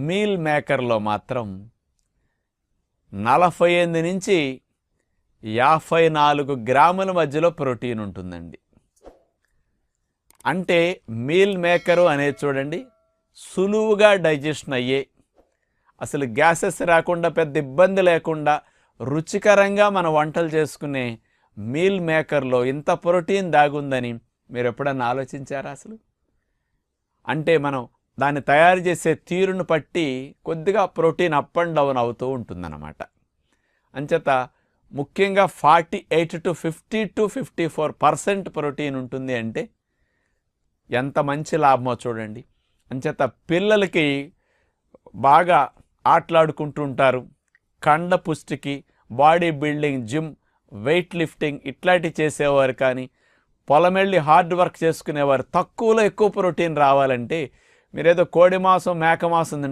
Meal మేకర్లో మాత్రం 48 నుంచి 54 గ్రాముల మధ్యలో ప్రోటీన్ ఉంటుందండి. అంటే మీల్ మేకరు అనేది చూడండి, సులువుగా డైజెషన్ అయ్యే, అసలు గ్యాసెస్ రాకుండా పెద్ద ఇబ్బంది లేకుండా రుచికరంగా మన వంటలు చేసుకునే మీల్ మేకర్లో ఇంత ప్రోటీన్ దాగుందని మీరు ఎప్పుడన్నా ఆలోచించారా అసలు? అంటే మనం దాన్ని తయారు చేసే తీరును బట్టి కొద్దిగా ప్రోటీన్ అప్ అండ్ డౌన్ అవుతూ ఉంటుందన్నమాట. అంచేత ముఖ్యంగా 48 to 50 to 54% ప్రోటీన్ ఉంటుంది అంటే ఎంత మంచి లాభమో చూడండి. అంచేత పిల్లలకి బాగా ఆటలాడుకుంటూ ఉంటారు, కండ పుష్టికి, body building, gym, weight lifting ఇట్లాంటివి చేసేవారు, కానీ పొలమెళ్ళి హార్డ్ వర్క్ చేసుకునేవారు తక్కువలో ఎక్కువ ప్రోటీన్ రావాలంటే మీరేదో కోడి మాంసం మేక మాంసం తింటారు